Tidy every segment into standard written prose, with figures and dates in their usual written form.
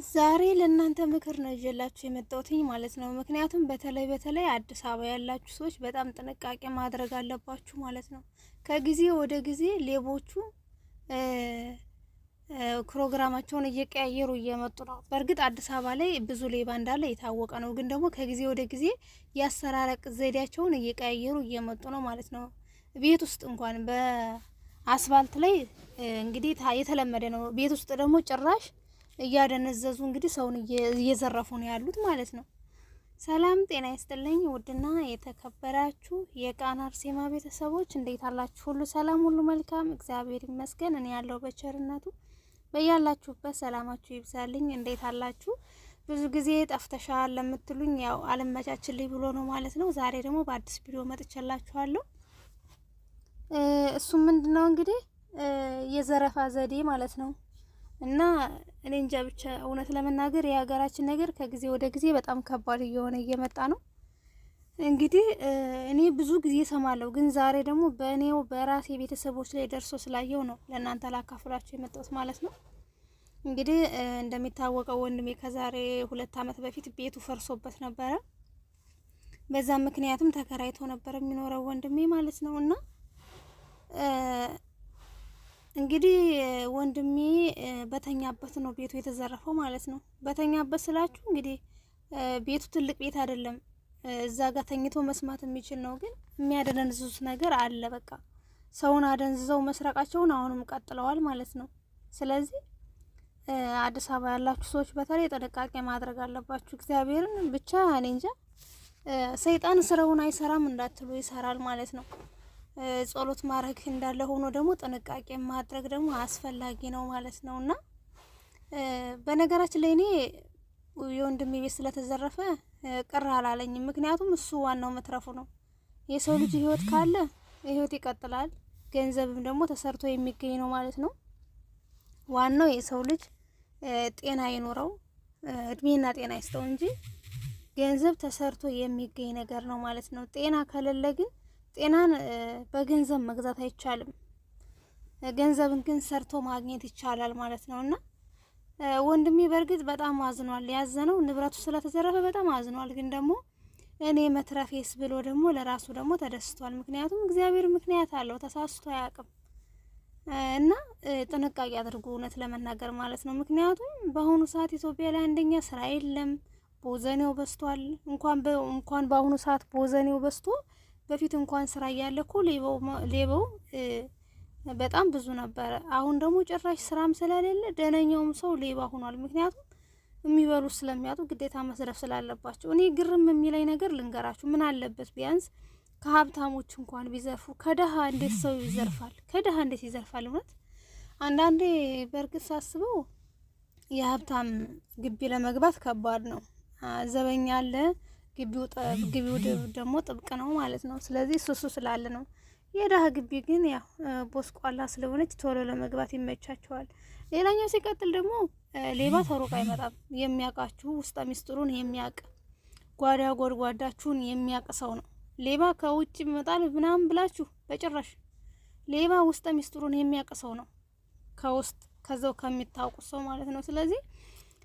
ዛሬ ለእናንተ ምክር ነው ይዤላችሁ የመጣሁትኝ ማለት ነው። ምክንያቱም በተለይ አዲስ አበባ ያላችሁ ሰዎች በጣም ጥንቃቄ ማድረግ አለባችሁ ማለት ነው። ከጊዜ ወደ ጊዜ ሌቦቹ ፕሮግራማቸውን እየቀያየሩ እየመጡ ነው። በእርግጥ አዲስ አበባ ላይ ብዙ ሌባ እንዳለ የታወቀ ነው። ግን ደግሞ ከጊዜ ወደ ጊዜ ያሰራረቅ ዘዴያቸውን እየቀያየሩ እየመጡ ነው ማለት ነው። ቤት ውስጥ እንኳን በአስፋልት ላይ እንግዲህ የተለመደ ነው። ቤት ውስጥ ደግሞ ጭራሽ እያደነዘዙ እንግዲህ ሰውን እየዘረፉ ነው ያሉት ማለት ነው። ሰላም ጤና ይስጥልኝ ውድና የተከበራችሁ የቃና አርሴማ ቤተሰቦች እንዴት አላችሁ? ሁሉ ሰላም፣ ሁሉ መልካም፣ እግዚአብሔር ይመስገን። እኔ ያለው በቸርነቱ በያላችሁበት ሰላማችሁ ይብዛልኝ። እንዴት አላችሁ? ብዙ ጊዜ ጠፍተሻል ለምትሉኝ ያው አለመቻችልኝ ብሎ ነው ማለት ነው። ዛሬ ደግሞ በአዲስ ቪዲዮ መጥቻላችኋለሁ። እሱ ምንድነው እንግዲህ የዘረፋ ዘዴ ማለት ነው። እና እኔ እንጃ ብቻ እውነት ለመናገር የሀገራችን ነገር ከጊዜ ወደ ጊዜ በጣም ከባድ እየሆነ እየመጣ ነው። እንግዲህ እኔ ብዙ ጊዜ ሰማለሁ፣ ግን ዛሬ ደግሞ በእኔው በራሴ ቤተሰቦች ላይ ደርሶ ስላየው ነው ለእናንተ ላካፍላችሁ የመጣሁት ማለት ነው። እንግዲህ እንደሚታወቀው ወንድሜ ከዛሬ 2 ዓመት በፊት ቤቱ ፈርሶበት ነበረ። በዛ ምክንያትም ተከራይቶ ነበር የሚኖረው ወንድሜ ማለት ነው። እና እንግዲህ ወንድሜ በተኛበት ነው ቤቱ የተዘረፈው ማለት ነው። በተኛበት ስላችሁ እንግዲህ ቤቱ ትልቅ ቤት አይደለም፣ እዛ ጋር ተኝቶ መስማት የሚችል ነው። ግን የሚያደነዝዙት ነገር አለ። በቃ ሰውን አደንዝዘው መስረቃቸውን አሁንም ቀጥለዋል ማለት ነው። ስለዚህ አዲስ አበባ ያላችሁ ሰዎች በተለይ ጥንቃቄ ማድረግ አለባችሁ። እግዚአብሔርን ብቻ እኔ እንጃ፣ ሰይጣን ስራውን አይሰራም እንዳትሉ ይሰራል ማለት ነው። ጸሎት ማድረግ እንዳለ ሆኖ ደግሞ ጥንቃቄ ማድረግ ደግሞ አስፈላጊ ነው ማለት ነው። እና በነገራችን ላይ እኔ የወንድሜ ቤት ስለተዘረፈ ቅር አላለኝም። ምክንያቱም እሱ ዋናው መትረፉ ነው። የሰው ልጅ ህይወት ካለ ህይወት ይቀጥላል። ገንዘብም ደግሞ ተሰርቶ የሚገኝ ነው ማለት ነው። ዋናው የሰው ልጅ ጤና ይኖረው፣ እድሜና ጤና ይስጠው እንጂ ገንዘብ ተሰርቶ የሚገኝ ነገር ነው ማለት ነው። ጤና ከሌለ ግን ጤናን በገንዘብ መግዛት አይቻልም። ገንዘብን ግን ሰርቶ ማግኘት ይቻላል ማለት ነው። እና ወንድሜ በእርግጥ በጣም አዝኗል። ያዘነው ንብረቱ ስለተዘረፈ በጣም አዝኗል። ግን ደግሞ እኔ መትረፌስ ብሎ ደግሞ ለራሱ ደግሞ ተደስቷል። ምክንያቱም እግዚአብሔር ምክንያት አለው፣ ተሳስቶ አያውቅም። እና ጥንቃቄ አድርጉ እውነት ለመናገር ማለት ነው። ምክንያቱም በአሁኑ ሰዓት ኢትዮጵያ ላይ አንደኛ ስራ የለም፣ ቦዘኔው በዝቷል። እንኳን በአሁኑ ሰዓት ቦዘኔው በዝቶ በፊት እንኳን ስራ እያለ እኮ ሌባው በጣም ብዙ ነበረ። አሁን ደግሞ ጭራሽ ስራም ስለሌለ ደነኛውም ሰው ሌባ ሆኗል። ምክንያቱም የሚበሉ ስለሚያጡ ግዴታ መስረፍ ስላለባቸው። እኔ ግርም የሚለኝ ነገር ልንገራችሁ፣ ምን አለበት ቢያንስ ከሀብታሞች እንኳን ቢዘርፉ፣ ከደሃ እንዴት ሰው ይዘርፋል? ከደሃ እንዴት ይዘርፋል? እውነት አንዳንዴ በእርግጥ ሳስበው የሀብታም ግቢ ለመግባት ከባድ ነው። ዘበኛ አለ፣ ግቢው ደግሞ ጥብቅ ነው ማለት ነው። ስለዚህ እሱ ስላለ ነው። የደሃ ግቢ ግን ያው ቦስቋላ ስለሆነች ቶሎ ለመግባት ይመቻቸዋል። ሌላኛው ሲቀጥል ደግሞ ሌባ ተሩቅ አይመጣም። የሚያውቃችሁ ውስጠ ሚስጥሩን የሚያውቅ ጓዳ ጎድጓዳችሁን የሚያውቅ ሰው ነው። ሌባ ከውጭ ይመጣል ምናምን ብላችሁ በጭራሽ። ሌባ ውስጠ ሚስጥሩን የሚያውቅ ሰው ነው፣ ከውስጥ ከዛው ከሚታውቁ ሰው ማለት ነው። ስለዚህ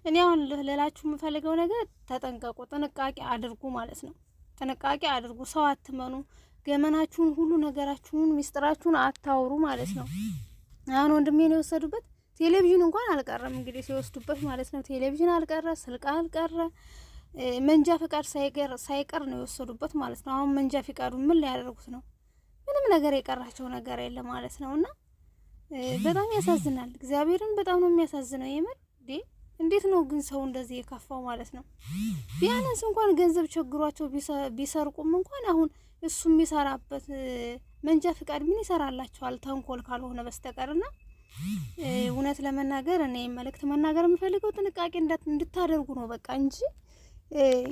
እኔ አሁን ልላችሁ የምፈልገው ነገር ተጠንቀቁ፣ ጥንቃቄ አድርጉ ማለት ነው። ጥንቃቄ አድርጉ። ሰው አትመኑ። ገመናችሁን ሁሉ ነገራችሁን ሚስጥራችሁን አታውሩ ማለት ነው። አሁን ወንድሜን የወሰዱበት ቴሌቪዥን እንኳን አልቀረም እንግዲህ ሲወስዱበት ማለት ነው። ቴሌቪዥን አልቀረ፣ ስልክ አልቀረ፣ መንጃ ፍቃድ ሳይቀር ነው የወሰዱበት ማለት ነው። አሁን መንጃ ፍቃዱ ምን ሊያደርጉት ነው? ምንም ነገር የቀራቸው ነገር የለም ማለት ነው። እና በጣም ያሳዝናል። እግዚአብሔርን በጣም ነው የሚያሳዝነው የምር እንዴት ነው ግን ሰው እንደዚህ የከፋው ማለት ነው? ቢያንስ እንኳን ገንዘብ ቸግሯቸው ቢሰርቁም እንኳን አሁን እሱ የሚሰራበት መንጃ ፍቃድ ምን ይሰራላቸዋል? ተንኮል ካልሆነ በስተቀርና እውነት ለመናገር እኔ መልእክት መናገር የምፈልገው ጥንቃቄ እንድታደርጉ ነው በቃ እንጂ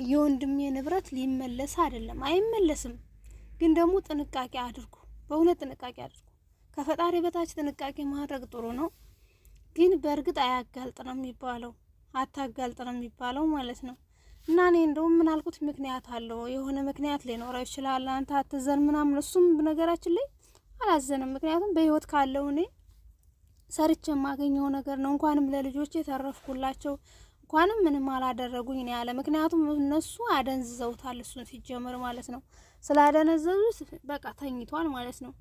የወንድሜ ንብረት ሊመለስ አይደለም፣ አይመለስም። ግን ደግሞ ጥንቃቄ አድርጉ፣ በእውነት ጥንቃቄ አድርጉ። ከፈጣሪ በታች ጥንቃቄ ማድረግ ጥሩ ነው። ግን በእርግጥ አያጋልጥ ነው የሚባለው፣ አታጋልጥ ነው የሚባለው ማለት ነው። እና እኔ እንደውም ምን አልኩት፣ ምክንያት አለው፣ የሆነ ምክንያት ሊኖረው ይችላል። አንተ አትዘን ምናምን። እሱም በነገራችን ላይ አላዘንም። ምክንያቱም በህይወት ካለው እኔ ሰርቼ የማገኘው ነገር ነው። እንኳንም ለልጆቼ ተረፍኩላቸው፣ እንኳንም ምንም አላደረጉኝ ነው ያለ። ምክንያቱም እነሱ አደንዝዘውታል እሱን ሲጀምር ማለት ነው። ስላደነዘዙት በቃ ተኝቷል ማለት ነው።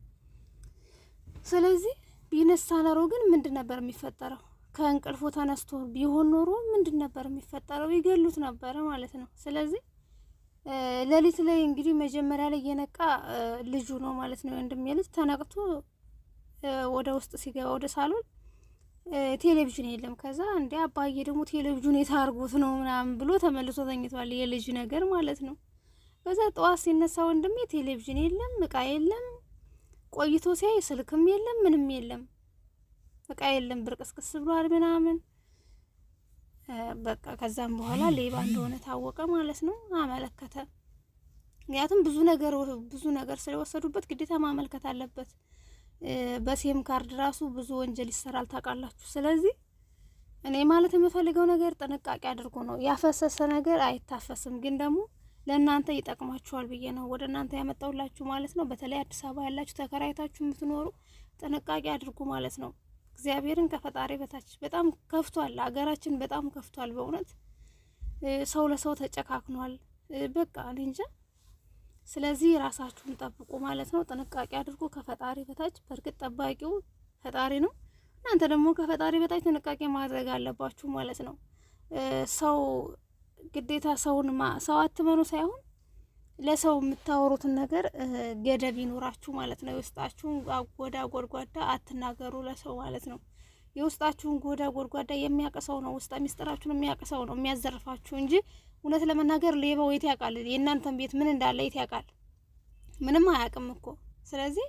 ስለዚህ ቢነሳ ኖሮ ግን ምንድን ነበር የሚፈጠረው? ከእንቅልፉ ተነስቶ ቢሆን ኖሮ ምንድን ነበር የሚፈጠረው? ይገሉት ነበረ ማለት ነው። ስለዚህ ሌሊት ላይ እንግዲህ መጀመሪያ ላይ የነቃ ልጁ ነው ማለት ነው። ወንድሜ ልጅ ተነቅቶ ወደ ውስጥ ሲገባ ወደ ሳሎን ቴሌቪዥን የለም። ከዛ እንደ አባዬ ደግሞ ቴሌቪዥን የታርጉት ነው ምናምን ብሎ ተመልሶ ተኝቷል። የልጅ ነገር ማለት ነው። ከዛ ጠዋት ሲነሳ ወንድሜ ቴሌቪዥን የለም፣ እቃ የለም። ቆይቶ ሲያይ ስልክም የለም፣ ምንም የለም፣ እቃ የለም፣ ብርቅስቅስ ብሏል ምናምን በቃ። ከዛም በኋላ ሌባ እንደሆነ ታወቀ ማለት ነው። አመለከተ። ምክንያቱም ብዙ ነገር ስለወሰዱበት ግዴታ ማመልከት አለበት። በሴም ካርድ ራሱ ብዙ ወንጀል ይሰራል ታውቃላችሁ። ስለዚህ እኔ ማለት የምፈልገው ነገር ጥንቃቄ አድርጎ ነው። ያፈሰሰ ነገር አይታፈስም፣ ግን ደግሞ ለእናንተ ይጠቅማችኋል ብዬ ነው ወደ እናንተ ያመጣውላችሁ ማለት ነው። በተለይ አዲስ አበባ ያላችሁ ተከራይታችሁ የምትኖሩ ጥንቃቄ አድርጉ ማለት ነው። እግዚአብሔርን ከፈጣሪ በታች በጣም ከፍቷል፣ ሀገራችን በጣም ከፍቷል በእውነት ሰው ለሰው ተጨካክኗል። በቃ እኔ እንጃ። ስለዚህ ራሳችሁን ጠብቁ ማለት ነው። ጥንቃቄ አድርጉ ከፈጣሪ በታች። በእርግጥ ጠባቂው ፈጣሪ ነው። እናንተ ደግሞ ከፈጣሪ በታች ጥንቃቄ ማድረግ አለባችሁ ማለት ነው። ሰው ግዴታ ሰው አትመኑ ሳይሆን ለሰው የምታወሩትን ነገር ገደብ ይኖራችሁ ማለት ነው። የውስጣችሁን ጎዳ ጎድጓዳ አትናገሩ ለሰው ማለት ነው። የውስጣችሁን ጎዳ ጎድጓዳ የሚያቀሰው ነው፣ ውስጣ ሚስጥራችሁን የሚያቀሰው ነው የሚያዘርፋችሁ እንጂ እውነት ለመናገር ሌባው የት ያውቃል? የእናንተን ቤት ምን እንዳለ የት ያውቃል? ምንም አያውቅም እኮ። ስለዚህ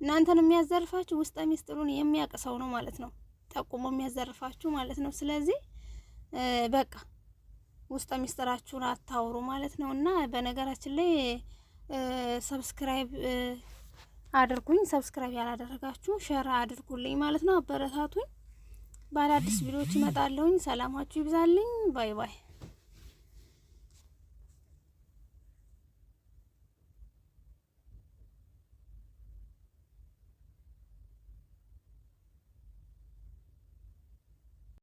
እናንተን የሚያዘርፋችሁ ውስጣ ሚስጥሩን የሚያቀሰው ነው ማለት ነው፣ ጠቁሞ የሚያዘርፋችሁ ማለት ነው። ስለዚህ በቃ ውስጥ ሚስጥራችሁን አታውሩ ማለት ነው። እና በነገራችን ላይ ሰብስክራይብ አድርጉኝ። ሰብስክራይብ ያላደረጋችሁ ሼር አድርጉልኝ ማለት ነው። አበረታቱኝ። ባለ አዲስ ቪዲዮዎች እመጣለሁኝ። ሰላማችሁ ይብዛልኝ። ባይ ባይ።